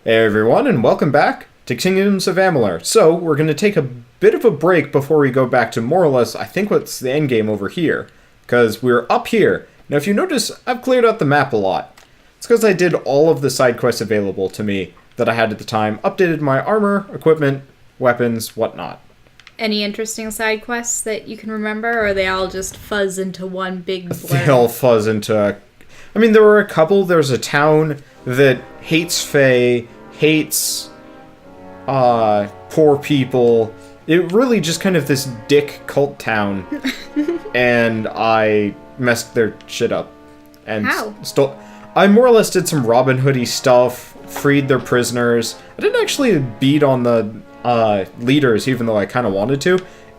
Hey everyone, and welcome back to Kingdoms of Amalur. So, we're going to take a bit of a break before we go back to more or less, I think, what's the end game over here. Because we're up here. Now, if you notice, I've cleared out the map a lot. It's because I did all of the side quests available to me that I had at the time, updated my armor, equipment, weapons, whatnot. Any interesting side quests that you can remember, or are they all just fuzz into one big blur? They all fuzz into... I mean, there were a couple. There's a town that hates Fae, hates poor people. It really just kind of this dick cult town. And I messed their shit up. And How? I more or less did some Robin Hood-y stuff, freed their prisoners. I didn't actually beat on the leaders, even though I kind of wanted to.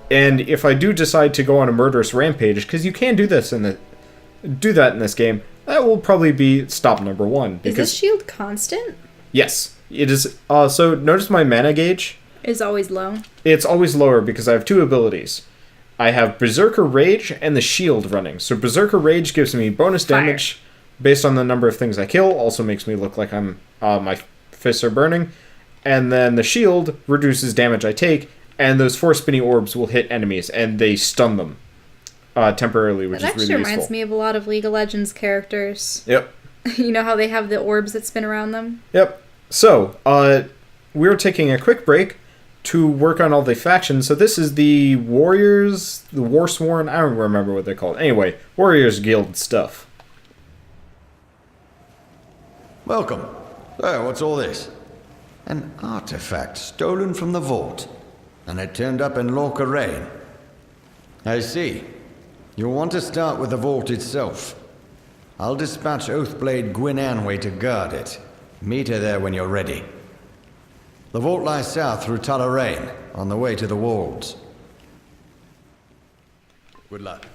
And if I do decide to go on a murderous rampage, because you can do that in this game, that will probably be stop number one. Is this shield constant? Yes, it is. So notice my mana gauge Is always low. It's always lower because I have two abilities. I have Berserker Rage and the Shield running. So Berserker Rage gives me bonus damage based on the number of things I kill. Also makes me look like my fists are burning. And then the Shield reduces damage I take, and those 4 spinny orbs will hit enemies, and they stun them temporarily, which is really useful. That actually reminds me of a lot of League of Legends characters. Yep. You know how they have the orbs that spin around them? Yep. So, we're taking a quick break to work on all the factions. So this is the Warriors, the Warsworn, I don't remember what they're called. Anyway, Warriors Guild stuff. Welcome. Oh, what's all this? An artifact stolen from the vault, and it turned up in Lorca Rain. I see. You'll want to start with the vault itself. I'll dispatch Oathblade Gwyn Anway to guard it. Meet her there when you're ready. The vault lies south through Talarain, on the way to the walls. Good luck.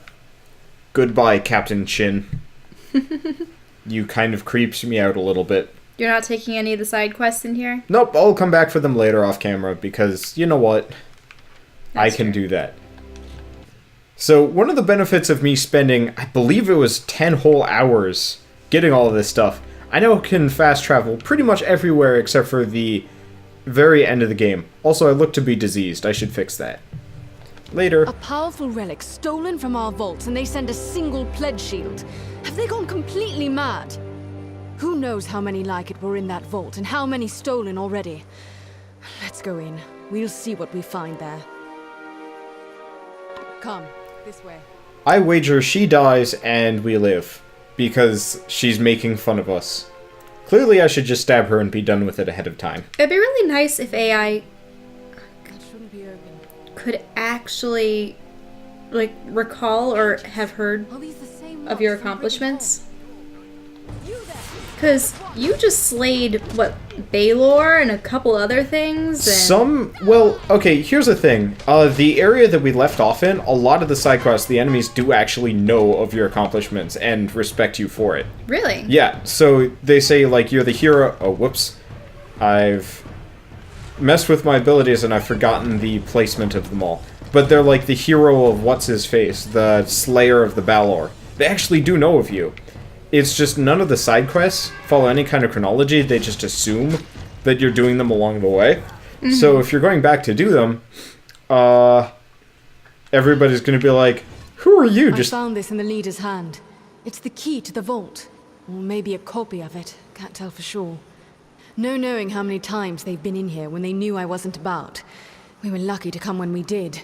Goodbye, Captain Chin. You kind of creeps me out a little bit. You're not taking any of the side quests in here? Nope, I'll come back for them later off camera, because, you know what? I can do that. So, one of the benefits of me spending, I believe it was 10 whole hours getting all of this stuff, I now can fast travel pretty much everywhere except for the very end of the game. Also, I look to be diseased. I should fix that. Later. A powerful relic stolen from our vaults, and they send a single pledge shield. Have they gone completely mad? Who knows how many like it were in that vault, and how many stolen already? Let's go in. We'll see what we find there. Come, this way. I wager she dies and we live, because she's making fun of us. Clearly I should just stab her and be done with it ahead of time. It'd be really nice if AI That shouldn't be open. could actually, like, recall or have heard Are these the same of your ones from accomplishments. You there. Because you just slayed, what, Baylor and a couple other things? And Well, okay, here's the thing. The area that we left off in, a lot of the side quests, the enemies do actually know of your accomplishments and respect you for it. Really? Yeah, so they say, like, you're the hero. Oh, whoops. I've messed with my abilities and I've forgotten the placement of them all. But they're like the hero of What's-His-Face, the Slayer of the Balor. They actually do know of you. It's just none of the side quests follow any kind of chronology. They just assume that you're doing them along the way. Mm-hmm. So if you're going back to do them, everybody's going to be like, who are you? I found this in the leader's hand. It's the key to the vault. Or maybe a copy of it. Can't tell for sure. No knowing how many times they've been in here when they knew I wasn't about. We were lucky to come when we did.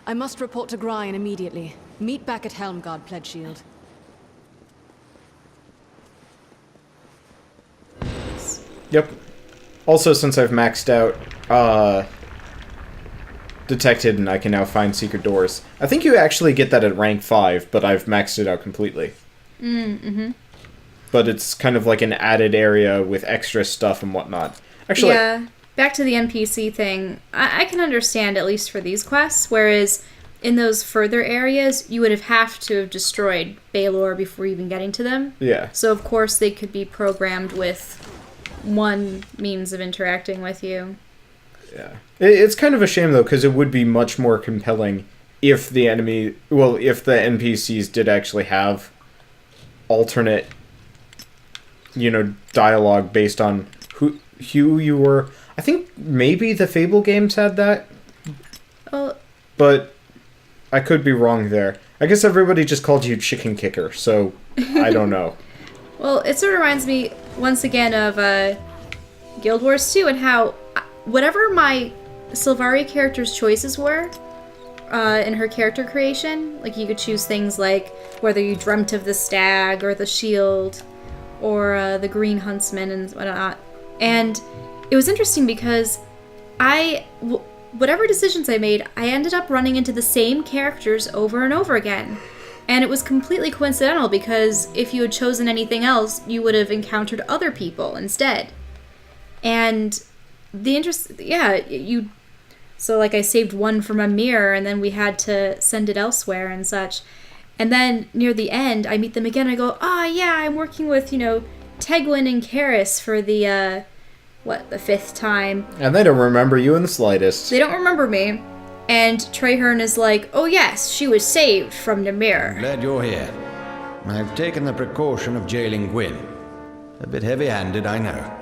I must report to Gryan immediately. Meet back at Helmgard, Pledge Shield. Yep. Also, since I've maxed out Detected and I can now find secret doors. I think you actually get that at rank 5, but I've maxed it out completely. Mm-hmm. But it's kind of like an added area with extra stuff and whatnot. Actually, yeah, back to the NPC thing. I can understand, at least for these quests, whereas in those further areas, you would have to have destroyed Baylor before even getting to them. Yeah. So, of course, they could be programmed with one means of interacting with you. Yeah. It's kind of a shame, though, because it would be much more compelling if the if the NPCs did actually have alternate dialogue based on who you were. I think maybe the Fable games had that. Oh. But I could be wrong there. I guess everybody just called you Chicken Kicker, so I don't know. Well, it sort of reminds me, once again, of Guild Wars 2 and how whatever my Sylvari character's choices were in her character creation, like you could choose things like whether you dreamt of the stag or the shield or the green huntsman and whatnot. And it was interesting because whatever decisions I made, I ended up running into the same characters over and over again. And it was completely coincidental because if you had chosen anything else, you would have encountered other people instead. And so like I saved one from a mirror and then we had to send it elsewhere and such. And then near the end, I meet them again. I go, I'm working with, Tegwin and Karis for the 5th time. And they don't remember you in the slightest. They don't remember me. And Traherne is like, oh yes, she was saved from the mirror. Glad you're here. I've taken the precaution of jailing Gwyn. A bit heavy-handed, I know.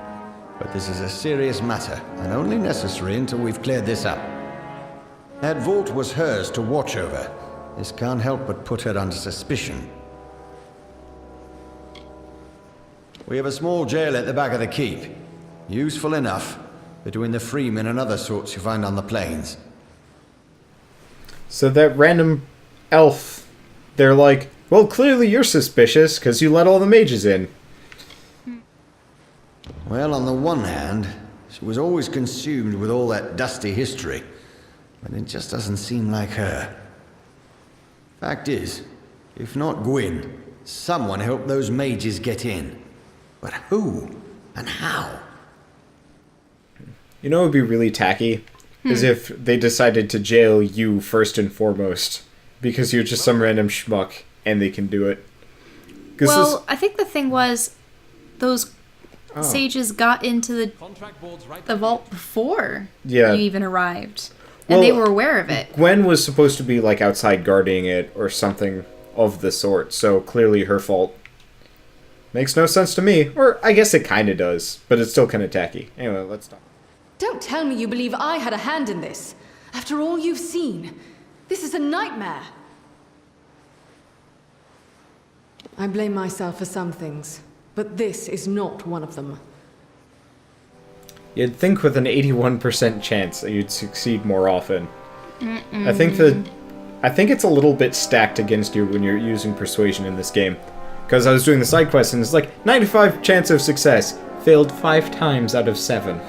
But this is a serious matter, and only necessary until we've cleared this up. That vault was hers to watch over. This can't help but put her under suspicion. We have a small jail at the back of the keep. Useful enough, between the freemen and other sorts you find on the plains. So that random elf, they're like, well, clearly you're suspicious, because you let all the mages in. Well, on the one hand, she was always consumed with all that dusty history, but it just doesn't seem like her. Fact is, if not Gwyn, someone helped those mages get in. But who? And how? You know what would be really tacky? Is if they decided to jail you first and foremost. Because you're just some random schmuck, and they can do it. Well, I think the thing was, those sages got into the vault before you even arrived. And they were aware of it. Gwen was supposed to be, like, outside guarding it, or something of the sort, so clearly her fault. Makes no sense to me. Or, I guess it kinda does, but it's still kinda tacky. Anyway, let's stop. Don't tell me you believe I had a hand in this. After all you've seen, this is a nightmare. I blame myself for some things, but this is not one of them. You'd think with an 81% chance that you'd succeed more often. I think it's a little bit stacked against you when you're using persuasion in this game. Because I was doing the side quest and it's like 95 chance of success. Failed 5 times out of 7.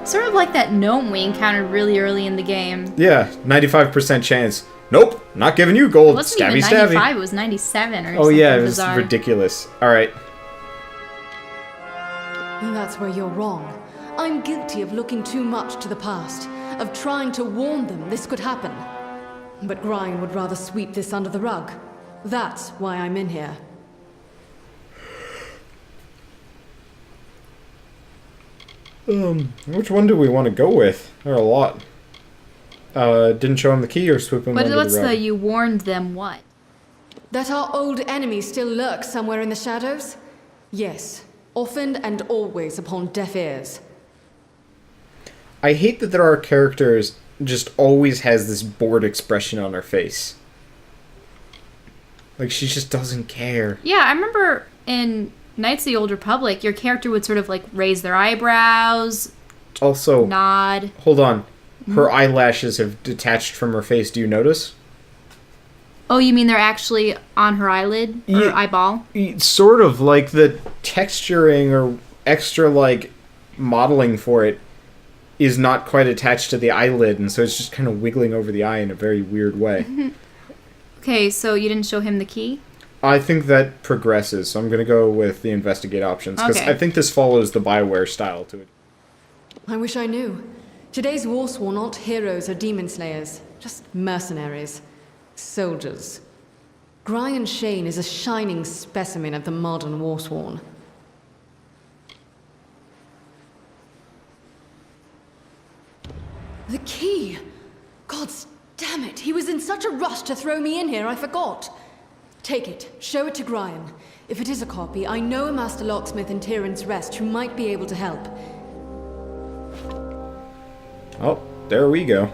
Sort of like that gnome we encountered really early in the game. Yeah, 95% chance. Nope, not giving you gold. It wasn't even 95, it was 97 or something. Oh yeah, it was bizarre. ridiculous. Alright. That's where you're wrong. I'm guilty of looking too much to the past, of trying to warn them this could happen. But Grian would rather sweep this under the rug. That's why I'm in here. Which one do we want to go with? There are a lot. Didn't show him the key or swoop him under the rug? What's the you warned them what? That our old enemy still lurks somewhere in the shadows? Yes, often and always upon deaf ears. I hate that there are characters just always has this bored expression on her face. Like, she just doesn't care. Yeah, I remember in Knights of the Old Republic, your character would sort of, like, raise their eyebrows, also, nod. Hold on. Her eyelashes have detached from her face. Do you notice? Oh, you mean they're actually on her eyelid? Or eyeball? Sort of, like, the texturing or extra, like, modeling for it is not quite attached to the eyelid, and so it's just kind of wiggling over the eye in a very weird way. Okay, so you didn't show him the key? I think that progresses, so I'm going to go with the investigate options, because I think this follows the BioWare style to it. I wish I knew. Today's Warsworn aren't heroes or demon slayers, just mercenaries. Soldiers. Grian Shane is a shining specimen of the modern Warsworn. The key! Gods damn it, he was in such a rush to throw me in here, I forgot. Take it. Show it to Graham. If it is a copy, I know a master locksmith in Tyrann's Rest who might be able to help. Oh, there we go.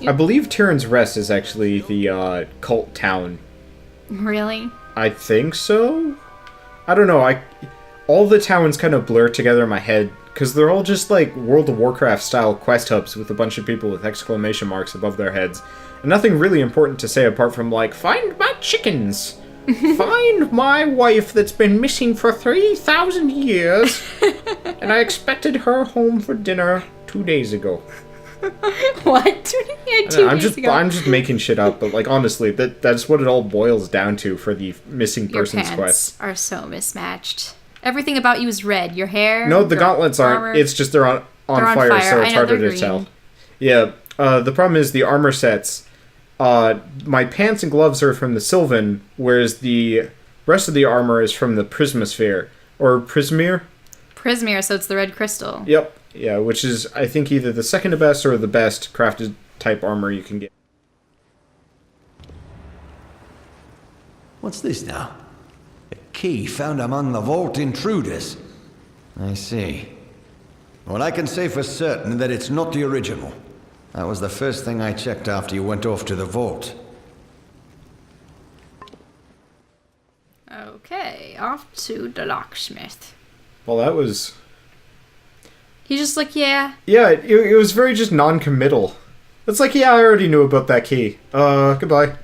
I believe Tyrann's Rest is actually the cult town. Really? I think so? I don't know, all the towns kind of blur together in my head, because they're all just like World of Warcraft style quest hubs with a bunch of people with exclamation marks above their heads. And nothing really important to say apart from like, find my chickens! Find my wife that's been missing for 3,000 years, and I expected her home for dinner 2 days ago. What? 2 days ago? I'm just making shit up, but like honestly, that's what it all boils down to for the missing persons Your quest. pants are so mismatched. Everything about you is red. Your hair. No, the your gauntlets armor. aren't. It's just they're on fire, so it's harder to tell. Yeah. The problem is the armor sets. My pants and gloves are from the Sylvan, whereas the rest of the armor is from the Prismasphere or Prismere. Prismere, so it's the red crystal. Yep. Yeah, which is, I think, either the second to best or the best crafted type armor you can get. What's this now? A key found among the vault intruders. I see. Well, I can say for certain that it's not the original. That was the first thing I checked after you went off to the vault. Okay, off to the locksmith. Well, that was... He's just like, yeah. Yeah, it was very just non-committal. It's like, yeah, I already knew about that key. Goodbye.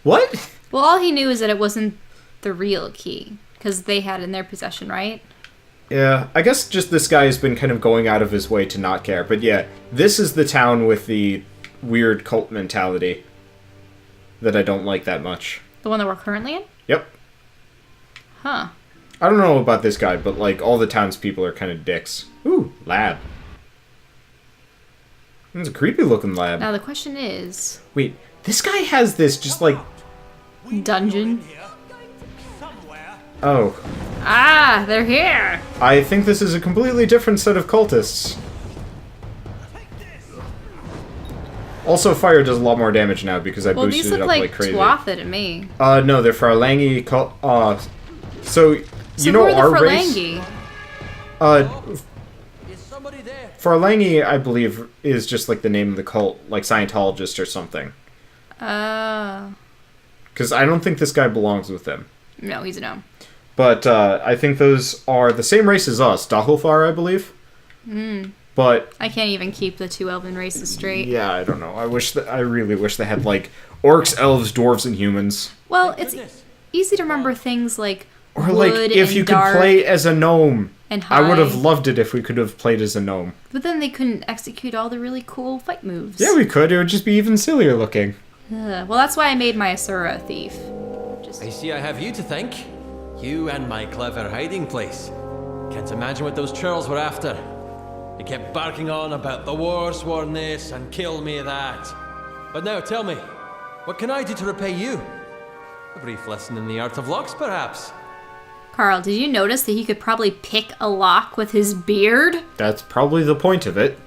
What? Well, all he knew is that it wasn't the real key, because they had it in their possession, right? Yeah, I guess just this guy has been kind of going out of his way to not care. But yeah, this is the town with the weird cult mentality that I don't like that much. The one that we're currently in? Yep. Huh. I don't know about this guy, but like all the townspeople are kind of dicks. Ooh, lab. It's a creepy looking lab. Now the question is... Wait, this guy has this just like... Dungeon? Oh. Ah, they're here! I think this is a completely different set of cultists. Also, fire does a lot more damage now because I boosted these it look up like crazy. Tuatha to me. No, they're Farlangi so you know who are the our Farlangi? race? Farlangi, I believe, is just like the name of the cult, like Scientologist or something. Oh. Because I don't think this guy belongs with them. No, he's a gnome. But I think those are the same race as us, Dahulfar, I believe. But I can't even keep the two elven races straight. yeah, I don't know. I really wish they had like orcs, elves, dwarves, and humans. Well, it's easy to remember things like Or wood like if and you dark could play as a gnome. and high. I would have loved it if we could have played as a gnome. But then they couldn't execute all the really cool fight moves. Yeah, we could. It would just be even sillier looking. Well, that's why I made my Asura a thief. I see I have you to thank. You and my clever hiding place. Can't imagine what those churls were after. They kept barking on about the war sworn this and kill me that. But now tell me, what can I do to repay you? A brief lesson in the art of locks, perhaps? Carl, did you notice that he could probably pick a lock with his beard? That's probably the point of it.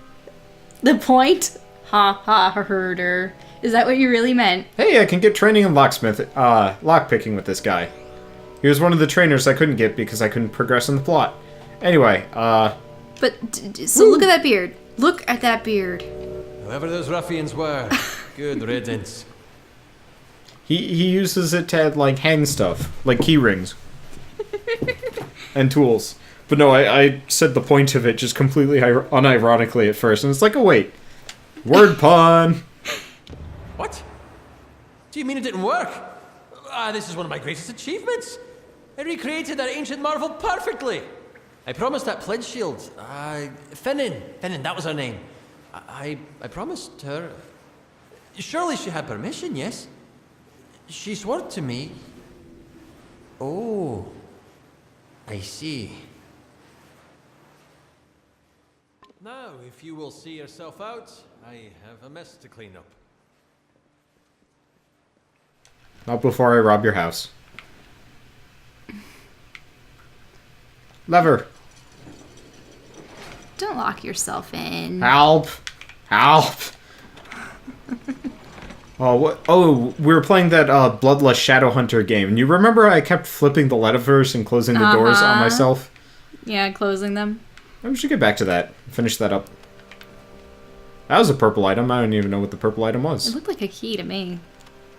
The point? Ha ha, herder. Is that what you really meant? Hey, I can get training in lockpicking with this guy. He was one of the trainers I couldn't get because I couldn't progress in the plot. Anyway, But, so look at that beard. Look at that beard. Whoever those ruffians were, good riddance. he uses it to, like, hang stuff. Like key rings. And tools. But no, I said the point of it just completely unironically at first. And it's like, oh wait. Word pun! What? Do you mean it didn't work? This is one of my greatest achievements. I recreated that ancient marvel perfectly. I promised that pledge shield. Finnan, that was her name. I promised her. Surely she had permission, yes? She swore to me. Oh, I see. Now, if you will see yourself out, I have a mess to clean up. Not before I rob your house. Lever. Don't lock yourself in. Help! Help! Oh, what? Oh, we were playing that Bloodlust Shadowhunter game. And you remember I kept flipping the letters and closing the doors on myself? Yeah, closing them. We should get back to that. Finish that up. That was a purple item. I don't even know what the purple item It was. looked like a key to me.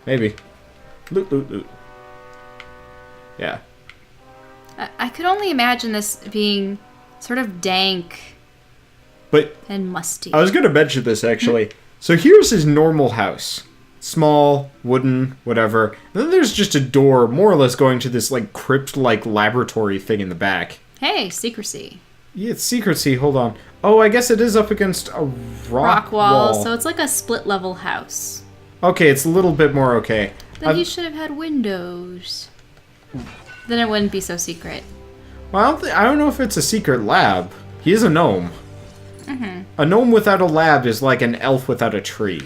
Maybe. Loot, loot, loot. Yeah. I could only imagine this being sort of dank But and musty. I was going to mention this, actually. So here's his normal house. Small, wooden, whatever. And then there's just a door, more or less going to this, like, crypt-like laboratory thing in the back. Hey, secrecy. Yeah, it's secrecy. Hold on. Oh, I guess it is up against a rock wall. So it's like a split-level house. Okay, it's a little bit more okay. Then he should have had windows. Then it wouldn't be so secret. Well, I don't know if it's a secret lab. He is a gnome. A gnome without a lab is like an elf without a tree.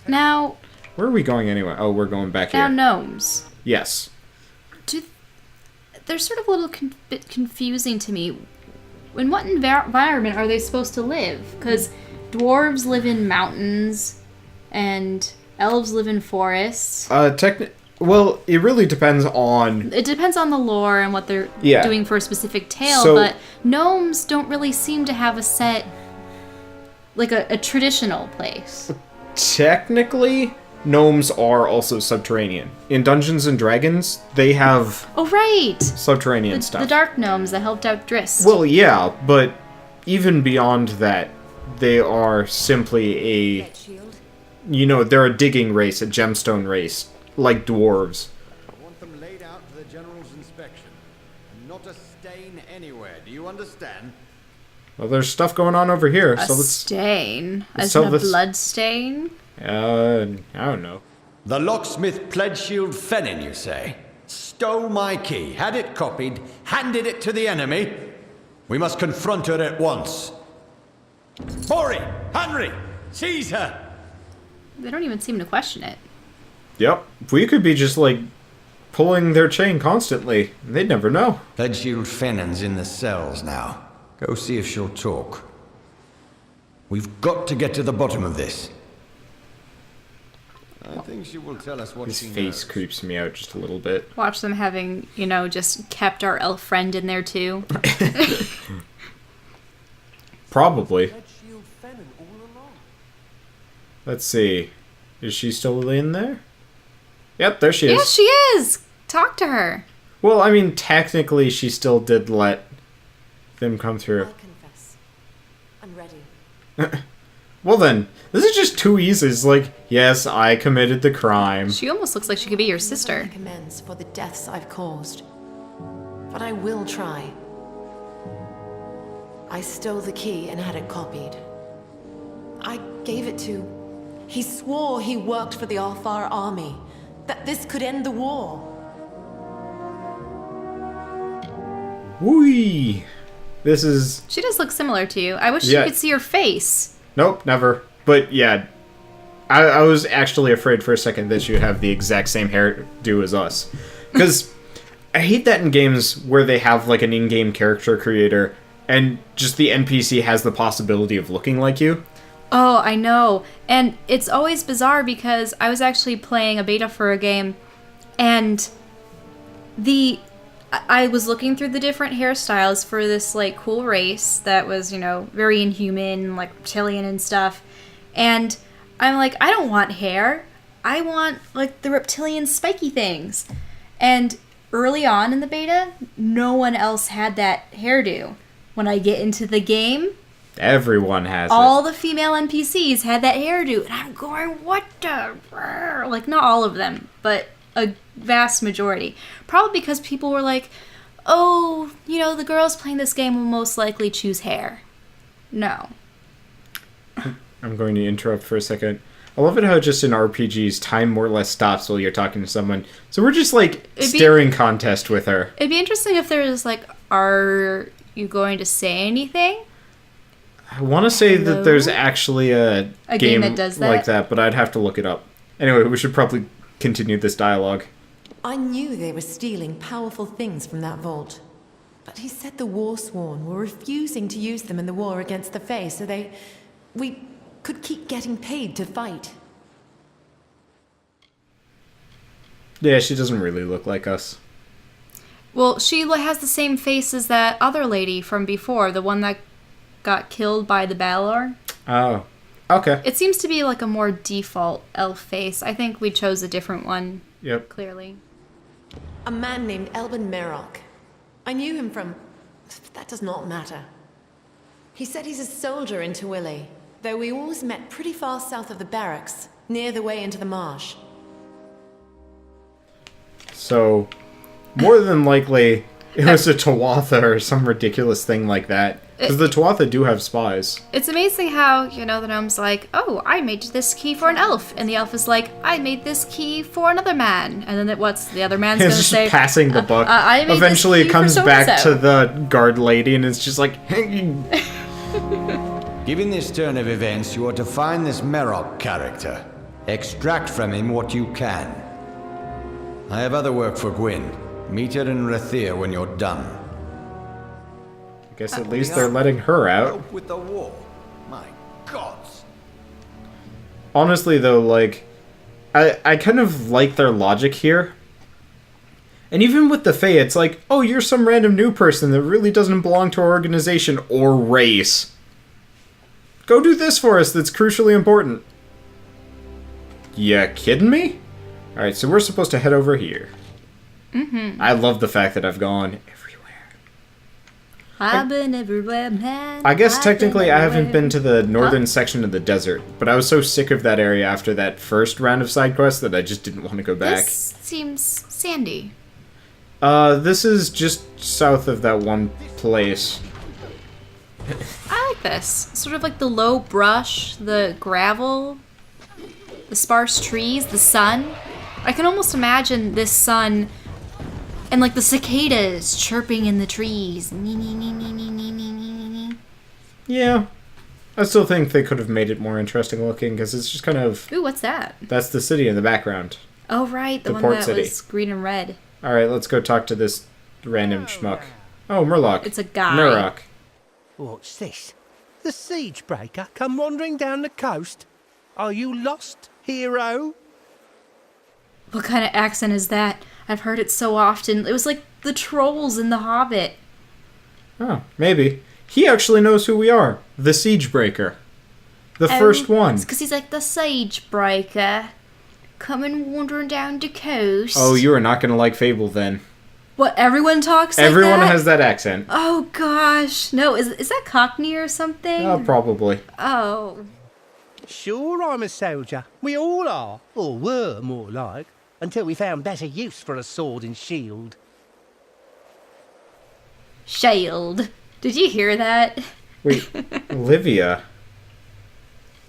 Now, Where are we going anyway? Oh, we're going back now here. gnomes. Yes. They're sort of a little bit confusing to me. In what environment are they supposed to live? Because dwarves live in mountains, and elves live in forests. Well, it really depends on... It depends on the lore and what they're Yeah. doing for a specific tale, So- but gnomes don't really seem to have a set, like a traditional place. Technically, gnomes are also subterranean. In Dungeons and Dragons, they have Oh, right! subterranean The stuff. dark gnomes that helped out Drist. Well, yeah, but even beyond that, they are simply a... You know, they're a digging race, a gemstone race, like dwarves. I want them laid out for the general's inspection. Not a stain anywhere, do you understand? Well, there's stuff going on over here, a so let's... stain? let's As tell in a this- blood stain? I don't know. The locksmith Pledgeshield Fennin, you say? Stole my key, had it copied, handed it to the enemy? We must confront her at once. Bori! Henry! Seize her! They don't even seem to question it. Yep. We could be just, like, pulling their chain constantly. They'd never know. Pledgeshield Fennin's in the cells now. Go see if she'll talk. We've got to get to the bottom of this. I think she will tell us what His she face knows. creeps me out just a little bit. Watch them having, just kept our elf friend in there too. Probably. Let's see. Is she still in there? Yep, there she is. Yes, she is! Talk to her. Well, I mean, technically, she still did let them come through. I'll confess. I'm ready. Well then, this is just too easy. It's like, yes, I committed the crime. She almost looks like she could be your sister. Make amends for the deaths I've caused. But I will try. I stole the key and had it copied. I gave it to... He swore he worked for the Alfar army. That this could end the war. Whee! This is... She does look similar to you. I wish Yeah. you could see her face. Nope, never. But yeah, I was actually afraid for a second that you'd have the exact same hairdo as us. Because I hate that in games where they have like an in-game character creator and just the NPC has the possibility of looking like you. Oh, I know. And it's always bizarre because I was actually playing a beta for a game and I was looking through the different hairstyles for this like cool race that was, very inhuman, like reptilian and stuff. And I'm like, I don't want hair. I want like the reptilian spiky things. And early on in the beta, no one else had that hairdo. When I get into the game, Everyone has all it. the female NPCs had that hairdo, and I'm going, what the? Like, not all of them, but a vast majority. Probably because people were like, oh, the girls playing this game will most likely choose hair. No. I'm going to interrupt for a second. I love it how just in RPGs, time more or less stops while you're talking to someone. So we're just like staring contest with her. It'd be interesting if there was like, are you going to say anything? I want to say Hello? that there's actually a game that does that? like that, but I'd have to look it up. Anyway, we should probably continue this dialogue. I knew they were stealing powerful things from that vault. But he said the Warsworn were refusing to use them in the war against the Fae, so we could keep getting paid to fight. Yeah, she doesn't really look like us. Well, she has the same face as that other lady from before, the one that got killed by the Balor. Oh, okay. It seems to be like a more default elf face. I think we chose a different one. Yep. Clearly. A man named Elben Merok. I knew him from... That does not matter. He said he's a soldier in Tawili, though we always met pretty far south of the barracks, near the way into the marsh. So, more than likely, it was a Tuatha or some ridiculous thing like that. Because the Tuatha do have spies. It's amazing how, the gnome's like, oh, I made this key for an elf. And the elf is like, I made this key for another man. And then what's the other man's going to It's say? just passing the buck. I made Eventually this it key comes for back so-and-so. to the guard lady and it's just like... Given this turn of events, you are to find this Merok character. Extract from him what you can. I have other work for Gwyn. Meet her in Rathir when you're done. I guess at least they're letting her out. Help with the war. My gods. Honestly, though, like, I kind of like their logic here. And even with the Fae, it's like, oh, you're some random new person that really doesn't belong to our organization or race. Go do this for us that's crucially important. Ya kidding me? Alright, so we're supposed to head over here. Mm-hmm. I love the fact that I've gone everywhere. I've been everywhere, man. I guess I've technically I haven't everywhere. been to the northern section of the desert, but I was so sick of that area after that first round of side quests that I just didn't want to go back. This seems sandy. This is just south of that one place. I like this. Sort of like the low brush, the gravel, the sparse trees, the sun. I can almost imagine this sun and like the cicadas chirping in the trees. Yeah. I still think they could have made it more interesting looking, because it's just kind of... Ooh, what's that? That's the city in the background. Oh, right, the one port that city. was green and red. Alright, let's go talk to this random schmuck. Oh, Murloc. It's a guy. Murloc. What's this? The siege breaker come wandering down the coast? Are you lost, hero? What kind of accent is that? I've heard it so often. It was like the trolls in The Hobbit. Oh, maybe. He actually knows who we are. The Siegebreaker. The first one. Because he's like the sage breaker, coming wandering down the coast. Oh, you are not going to like Fable then. What, everyone talks like Everyone that? has that accent. Oh gosh. No, is that Cockney or something? Oh, probably. Oh. Sure, I'm a soldier. We all are. Or were, more like. Until we found better use for a sword and shield. Shield. Did you hear that? Wait, Livia.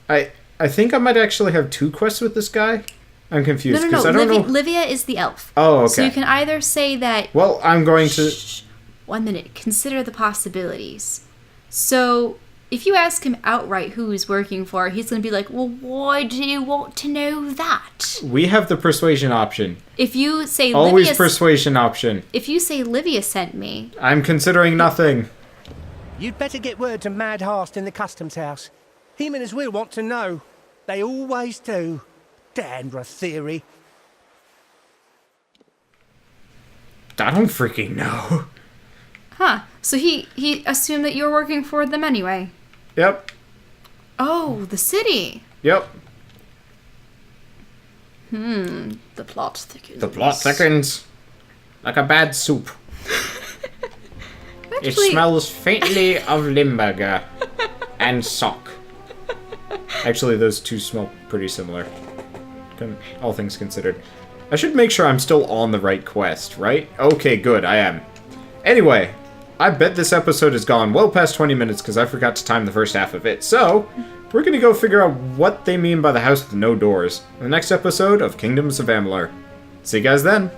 I think I might actually have two quests with this guy. I'm confused No. because I don't know. Livia is the elf. Oh, okay. So you can either say that... Well, I'm going to... Shh. 1 minute. Consider the possibilities. So, if you ask him outright who he's working for, he's going to be like, well, why do you want to know that? We have the persuasion option. If you say Always Livia... persuasion option. If you say Livia sent me... I'm considering nothing. You'd better get word to Mad Hast in the customs house. Him and his will want to know. They always do. Dandra theory. I don't freaking know. Huh. So he assumed that you were working for them anyway. Yep. Oh, the city. Yep. The plot thickens. The plot thickens. Like a bad soup. It Actually, smells faintly of Limburger. And sock. Actually, those two smell pretty similar. All things considered. I should make sure I'm still on the right quest, right? Okay, good, I am. Anyway, I bet this episode has gone well past 20 minutes because I forgot to time the first half of it. So, we're going to go figure out what they mean by the house with no doors in the next episode of Kingdoms of Amalur. See you guys then.